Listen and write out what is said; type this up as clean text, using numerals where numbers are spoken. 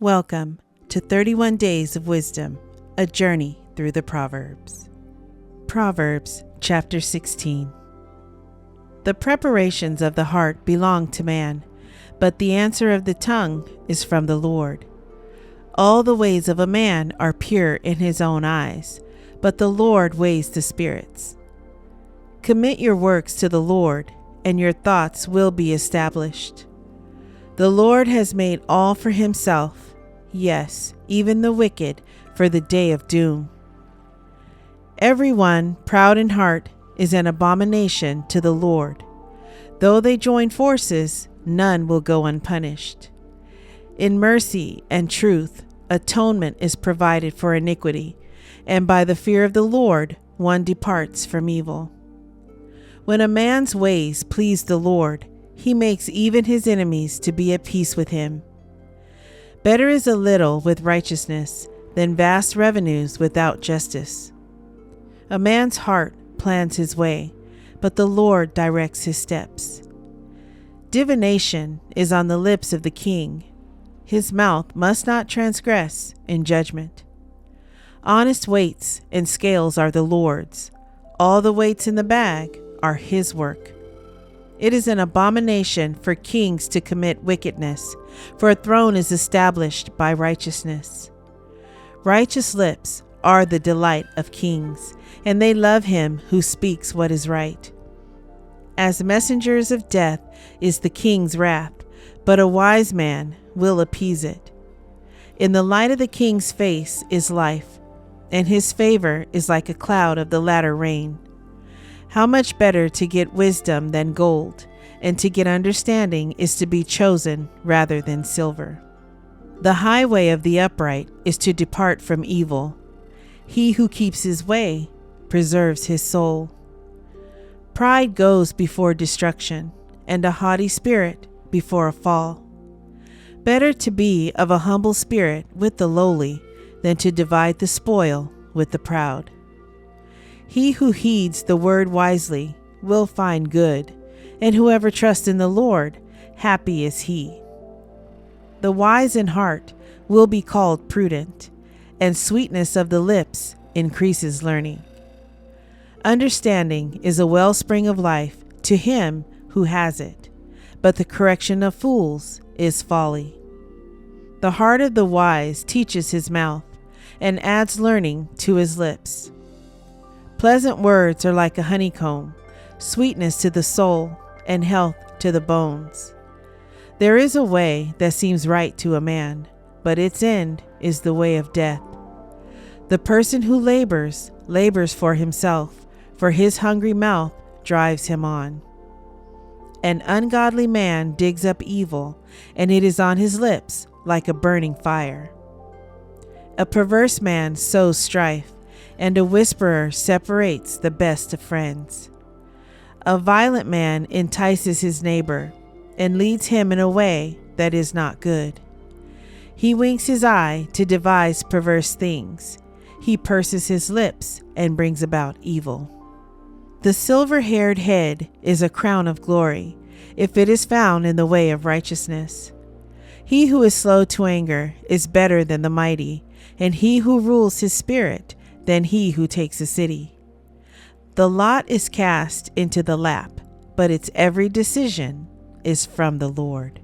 Welcome to 31 Days of Wisdom, a journey through the Proverbs. Proverbs chapter 16. The preparations of the heart belong to man, but the answer of the tongue is from the Lord. All the ways of a man are pure in his own eyes, but the Lord weighs the spirits. Commit your works to the Lord, and your thoughts will be established. The Lord has made all for himself, yes, even the wicked, for the day of doom. Everyone proud in heart is an abomination to the Lord. Though they join forces, none will go unpunished. In mercy and truth, atonement is provided for iniquity, and by the fear of the Lord, one departs from evil. When a man's ways please the Lord, he makes even his enemies to be at peace with him. Better is a little with righteousness than vast revenues without justice. A man's heart plans his way, but the Lord directs his steps. Divination is on the lips of the king. His mouth must not transgress in judgment. Honest weights and scales are the Lord's. All the weights in the bag are his work. It is an abomination for kings to commit wickedness, for a throne is established by righteousness. Righteous lips are the delight of kings, and they love him who speaks what is right. As messengers of death is the king's wrath, but a wise man will appease it. In the light of the king's face is life, and his favor is like a cloud of the latter rain. How much better to get wisdom than gold, and to get understanding is to be chosen rather than silver. The highway of the upright is to depart from evil. He who keeps his way preserves his soul. Pride goes before destruction, and a haughty spirit before a fall. Better to be of a humble spirit with the lowly than to divide the spoil with the proud. He who heeds the word wisely will find good, and whoever trusts in the Lord, happy is he. The wise in heart will be called prudent, and sweetness of the lips increases learning. Understanding is a wellspring of life to him who has it, but the correction of fools is folly. The heart of the wise teaches his mouth, and adds learning to his lips. Pleasant words are like a honeycomb, sweetness to the soul, and health to the bones. There is a way that seems right to a man, but its end is the way of death. The person who labors for himself, for his hungry mouth drives him on. An ungodly man digs up evil, and it is on his lips like a burning fire. A perverse man sows strife, and a whisperer separates the best of friends. A violent man entices his neighbor, and leads him in a way that is not good. He winks his eye to devise perverse things. He purses his lips and brings about evil. The silver-haired head is a crown of glory, if it is found in the way of righteousness. He who is slow to anger is better than the mighty, and he who rules his spirit than he who takes a city. The lot is cast into the lap, but its every decision is from the Lord.